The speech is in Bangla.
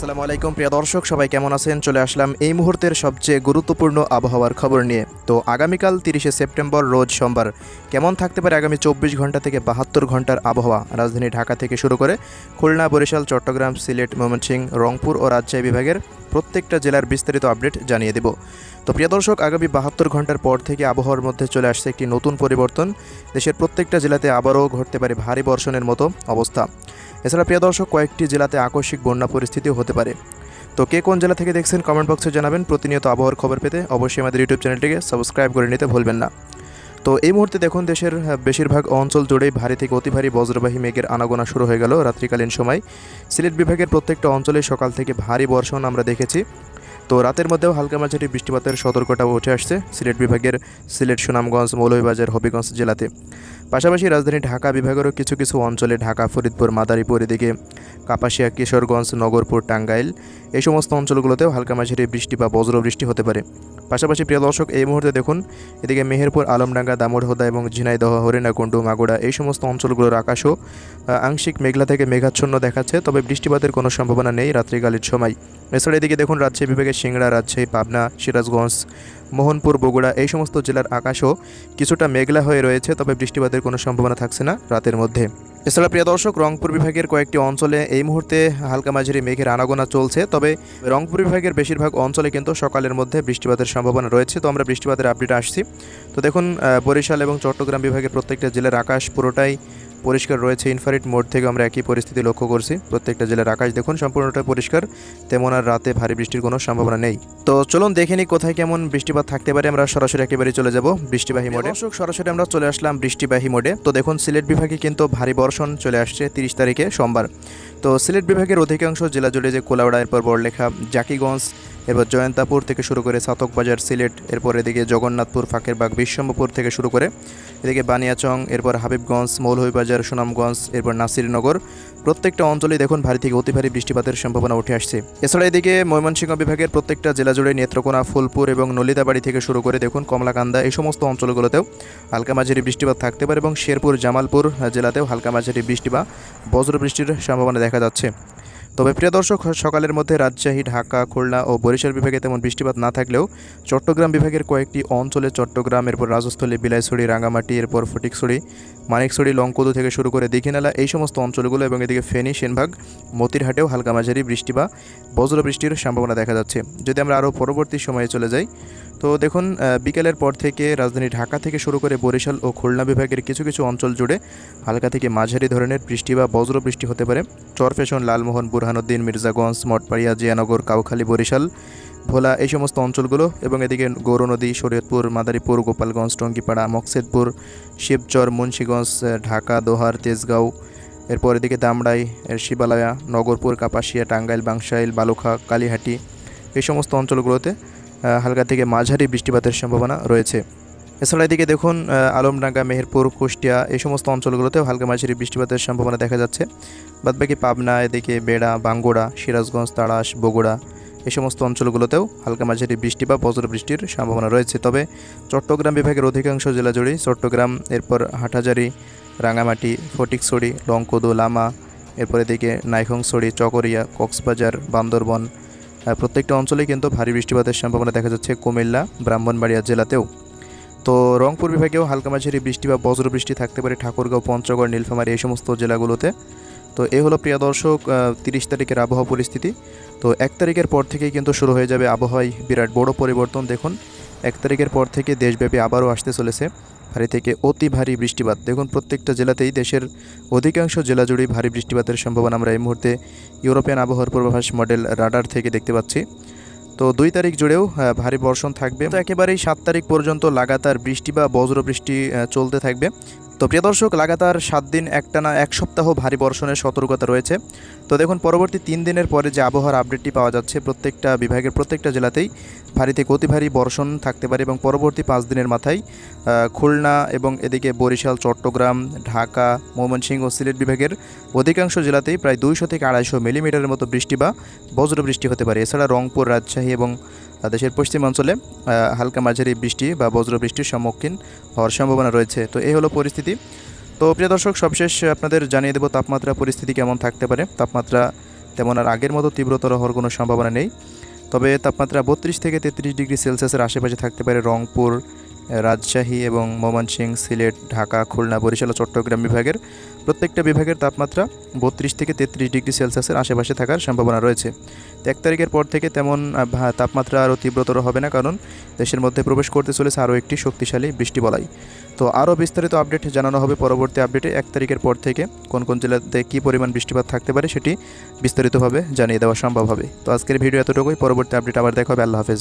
আসসালামু আলাইকুম প্রিয় দর্শক, সবাই কেমন আছেন? চলে আসলাম এই মুহূর্তের সবচেয়ে গুরুত্বপূর্ণ আবহাওয়ার খবর নিয়ে। তো আগামীকাল 30শে সেপ্টেম্বর রোজ সোমবার কেমন থাকতে পারে আগামী 24 ঘন্টা থেকে 72 ঘন্টার আবহাওয়া রাজধানী ঢাকা থেকে শুরু করে খুলনা, বরিশাল, চট্টগ্রাম, সিলেট, ময়মনসিংহ, রংপুর ও রাজশাহী বিভাগের প্রত্যেকটা জেলার বিস্তারিত আপডেট জানিয়ে দেব। তো প্রিয় দর্শক, আগামী 72 ঘন্টার পর থেকে আবহাওয়ার মধ্যে চলে আসছে একটি নতুন পরিবর্তন। দেশের প্রত্যেকটা জেলাতে আবারও ঘটতে পারে ভারী বর্ষণের মতো অবস্থা। এছাড়া প্রিয় দর্শক, কয়েকটি জেলাতে আকস্মিক বন্যা পরিস্থিতিও হতে পারে। তো কে কোন জেলা থেকে দেখছেন কমেন্ট বক্সে জানাবেন। প্রতিনিয়ত আবহাওয়ার খবর পেতে অবশ্যই আমাদের ইউটিউব চ্যানেলটিকে সাবস্ক্রাইব করে নিতে ভুলবেন না। তো এই মুহূর্তে দেখুন, দেশের বেশিরভাগ অঞ্চল জুড়েই ভারী থেকে অতি ভারী বজ্রবাহী মেঘের আনাগোনা শুরু হয়ে গেল রাত্রিকালীন সময়। সিলেট বিভাগের প্রত্যেকটা অঞ্চলে সকাল থেকে ভারী বর্ষণ আমরা দেখেছি। তো রাতের মধ্যেও হালকা মাঝারি বৃষ্টিপাতের সতর্কতাও উঠে আসছে সিলেট বিভাগের সিলেট, সুনামগঞ্জ, মৌলভীবাজার, হবিগঞ্জ জেলাতে। পাশাপাশি রাজধানী ঢাকা বিভাগেরও কিছু কিছু অঞ্চলে ঢাকা, ফরিদপুর, মাদারীপুর, এদিকে কাপাসিয়া, কিশোরগঞ্জ, নগরপুর, টাঙ্গাইল এই সমস্ত অঞ্চলগুলোতেও হালকা মাঝারি বৃষ্টি বা বজ্রবৃষ্টি হতে পারে। পাশাপাশি প্রিয় দর্শক, এই মুহূর্তে দেখুন এদিকে মেহেরপুর, আলমডাঙ্গা, দামোড়হদা এবং ঝিনাইদহ, হরিণাকুণ্ড, মাগুরা এই সমস্ত অঞ্চলগুলোর আকাশও আংশিক মেঘলা থেকে মেঘাচ্ছন্ন দেখাচ্ছে, তবে বৃষ্টিপাতের কোনো সম্ভাবনা নেই রাত্রিকালীন সময়। এছাড়া এদিকে দেখুন রাজশাহী বিভাগের সিংড়া, রাজশাহী, পাবনা, সিরাজগঞ্জ, মোহনপুর, বগুড়া এই সমস্ত জেলার আকাশও কিছুটা মেঘলা হয়ে রয়েছে, তবে বৃষ্টিপাতের কোনো সম্ভাবনা থাকছে না রাতের মধ্যে। এছাড়া প্রিয় দর্শক, রংপুর বিভাগের কয়েকটি অঞ্চলে এই মুহূর্তে হালকা মাঝারি মেঘের আনাগোনা চলছে, তবে রংপুর বিভাগের বেশিরভাগ অঞ্চলে কিন্তু সকালের মধ্যে বৃষ্টিপাতের সম্ভাবনা রয়েছে। তো আমরা বৃষ্টিপাতের আপডেট আসছি। তো দেখুন বরিশাল এবং চট্টগ্রাম বিভাগের প্রত্যেকটা জেলার আকাশ পুরোটাই পরিষ্কার রয়েছে। ইনফ্রারেড মোড থেকে আমরা একই পরিস্থিতি লক্ষ্য করছি। প্রত্যেকটা জেলার আকাশ দেখুন সম্পূর্ণটা পরিষ্কার, তেমন আর রাতে ভারী বৃষ্টির কোনো সম্ভাবনা নেই। তো চলুন দেখে নিই কোথায় কেমন বৃষ্টিপাত থাকতে পারে। আমরা সরাসরি একেবারে চলে যাব বৃষ্টিবাহী মোডে। সরাসরি আমরা চলে আসলাম বৃষ্টিবাহী মোডে। তো দেখুন সিলেট বিভাগে কিন্তু ভারী বর্ষণ চলে আসছে 30 তারিখে সোমবার। তো সিলেট বিভাগের অধিকাংশ জেলা জুড়ে যে কোলাউড়া, এরপর বড়লেখা, জাকিগঞ্জ, এরপর জয়ন্তাপুর থেকে শুরু করে চাতকবাজার, সিলেট, এরপর এদিকে জগন্নাথপুর, ফাঁকেরবাগ, বিশ্বম্ভরপুর থেকে শুরু করে এদিকে বানিয়াচং, এরপর হাবিবগঞ্জ, মৌলভীবাজার, সুনামগঞ্জ, এরপর নাসিরনগর প্রত্যেকটা অঞ্চলেই দেখুন ভারী থেকে অতি ভারী বৃষ্টিপাতের সম্ভাবনা উঠে আসছে। এছাড়া এদিকে ময়মনসিংহ বিভাগের প্রত্যেকটা জেলা জুড়ে নেত্রকোনা, ফুলপুর এবং নলিতাবাড়ি থেকে শুরু করে দেখুন কমলাকান্দা এই সমস্ত অঞ্চলগুলোতেও হালকা মাঝারি বৃষ্টিপাত থাকতে পারে এবং শেরপুর, জামালপুর জেলাতেও হালকা মাঝারি বৃষ্টি বা বজ্রবৃষ্টির সম্ভাবনা দেখা যাচ্ছে। তবে প্রিয় দর্শক, সকালের মধ্যে রাজশাহী, ঢাকা, খুলনা ও বরিশাল বিভাগে তেমন বৃষ্টিপাত না থাকলেও চট্টগ্রাম বিভাগের কয়েকটি অঞ্চলে চট্টগ্রাম, এরপর রাজস্থলী, বিলাইছড়ি, রাঙ্গামাটি, এরপর ফটিকছড়ি, মানিকছড়ি, লংকদু থেকে শুরু করে দীঘিনালা এই সমস্ত অঞ্চলগুলো এবং এদিকে ফেনী, সেনবাগ, মতিরহাটেও হালকা মাঝারি বৃষ্টি বা বজ্রবৃষ্টির সম্ভাবনা দেখা যাচ্ছে। যদি আমরা আরও পরবর্তী সময়ে চলে যাই, তো দেখুন বিকেলের পর থেকে রাজধানী ঢাকা থেকে শুরু করে বরিশাল ও খুলনা বিভাগের কিছু কিছু অঞ্চল জুড়ে হালকা থেকে মাঝারি ধরনের বৃষ্টি বা বজ্রবৃষ্টি হতে পারে। চরফেশন, লালমোহন, বুরহানুদ্দিন, মির্জাগঞ্জ, মঠবাড়িয়া, জিয়ানগর, কাউখালী, বরিশাল, ভোলা এই সমস্ত অঞ্চলগুলো এবং এদিকে গৌরনদী, শরীয়তপুর, মাদারীপুর, গোপালগঞ্জ, টঙ্গিপাড়া, মকসেদপুর, শিবচর, মুন্সীগঞ্জ, ঢাকা, দোহার, তেজগাঁও, এরপর এদিকে দামড়াই, শিবালয়া, নগরপুর, কাপাসিয়া, টাঙ্গাইল, বাংশাইল, বালুখা, কালীহাটি এই সমস্ত অঞ্চলগুলোতে হালকা থেকে মাঝারি বৃষ্টিপাতের সম্ভাবনা রয়েছে। এছাড়া এদিকে দেখুন আলমডাঙ্গা, মেহেরপুর, কুষ্টিয়া এই সমস্ত অঞ্চলগুলোতেও হালকা মাঝারি বৃষ্টিপাতের সম্ভাবনা দেখা যাচ্ছে। বাদবাকি পাবনা, এদিকে বেড়া, বাঙ্গুড়া, সিরাজগঞ্জ, তাড়াশ, বগুড়া এই সমস্ত অঞ্চলগুলোতেও হালকা মাঝারি বৃষ্টি বা বজ্রবৃষ্টির সম্ভাবনা রয়েছে। তবে চট্টগ্রাম বিভাগের অধিকাংশ জেলা জুড়েই চট্টগ্রাম, এরপর হাটহাজারী, রাঙামাটি, ফটিকছড়ি, লংকদু, লামা, এরপর এদিকে নাইখংছড়ি, চকরিয়া, কক্সবাজার, বান্দরবন প্রত্যেকটা অঞ্চলেই কিন্তু ভারী বৃষ্টিপাতের সম্ভাবনা দেখা যাচ্ছে। কুমিল্লা, ব্রাহ্মণবাড়িয়া জেলাতেও। তো রংপুর বিভাগেও হালকা মাঝারি বৃষ্টি বা বজ্রবৃষ্টি থাকতে পারে ঠাকুরগাঁও, পঞ্চগড়, নীলফামারী এই সমস্ত জেলাগুলোতে। তো এই হলো প্রিয় দর্শক 30 তারিখের আবহাওয়া পরিস্থিতি। তো 1 তারিখের পর থেকেই কিন্তু শুরু হয়ে যাবে আবহাওয়ায় বিরাট বড় পরিবর্তন। দেখুন 1 তারিখের পর থেকে দেশব্যাপী আবারও আসতে চলেছে ভারী থেকে অতি ভারী বৃষ্টিপাত। দেখুন প্রত্যেকটা জেলাতেই দেশের অধিকাংশ জেলা জুড়েই ভারী বৃষ্টিপাতের সম্ভাবনা আমরা এই মুহূর্তে ইউরোপিয়ান আবহাওয়ার পূর্বাভাস মডেল রাডার থেকে দেখতে পাচ্ছি। তো 2 তারিখ জুড়েও ভারী বর্ষণ থাকবে। তো একেবারেই 7 তারিখ পর্যন্ত লাগাতার বৃষ্টি বা বজ্রবৃষ্টি চলতে থাকবে। তো প্রিয় দর্শক, লাগাতার 7 দিন একটানা 1 সপ্তাহ ভারী বর্ষণের সতর্কতা রয়েছে। তো দেখুন পরবর্তী 3 দিনের পরে যে আবহাওয়ার আপডেটটি পাওয়া যাচ্ছে প্রত্যেকটা বিভাগের প্রত্যেকটা জেলাতেই ভারী থেকে অতি ভারী বর্ষণ থাকতে পারে এবং পরবর্তী 5 দিনের মাথায় খুলনা এবং এদিকে বরিশাল, চট্টগ্রাম, ঢাকা, ময়মনসিংহ ও সিলেট বিভাগের অধিকাংশ জেলাতেই প্রায় 200 থেকে 250 মিলিমিটারের মতো বৃষ্টি বা বজ্রবৃষ্টি হতে পারে। এছাড়া রংপুর, রাজশাহী এবং দেশের পশ্চিমাঞ্চলে হালকা মাঝারি বৃষ্টি বা বজ্রবৃষ্টির সম্মুখীন হওয়ার সম্ভাবনা রয়েছে। তো এই হলো পরিস্থিতি। তো প্রিয় দর্শক, সবশেষ আপনাদের জানিয়ে দেব তাপমাত্রা পরিস্থিতি কেমন থাকতে পারে। তাপমাত্রা তেমন আর আগের মতো তীব্রতর হওয়ার কোনো সম্ভাবনা নেই। তবে তাপমাত্রা 32 থেকে 33 ডিগ্রি সেলসিয়াসের আশেপাশে থাকতে পারে রংপুর, রাজশাহী এবং ময়মনসিংহ, সিলেট, ঢাকা, খুলনা, বরিশাল ও চট্টগ্রাম বিভাগের প্রত্যেকটা বিভাগের তাপমাত্রা 32 থেকে 33 ডিগ্রি সেলসিয়াসের আশেপাশে থাকার সম্ভাবনা রয়েছে। তো 1 তারিখের পর থেকে তেমন তাপমাত্রা আরও তীব্রতর হবে না, কারণ দেশের মধ্যে প্রবেশ করতে চলেছে আরও একটি শক্তিশালী বৃষ্টি বলয়। তো আরও বিস্তারিত আপডেট জানানো হবে পরবর্তী আপডেটে। 1 তারিখের পর থেকে কোন কোন জেলাতে কী পরিমাণ বৃষ্টিপাত থাকতে পারে সেটি বিস্তারিতভাবে জানিয়ে দেওয়া সম্ভব হবে। তো আজকের ভিডিও এতটুকুই, পরবর্তী আপডেট আবার দেখা হবে। আল্লাহ হাফেজ।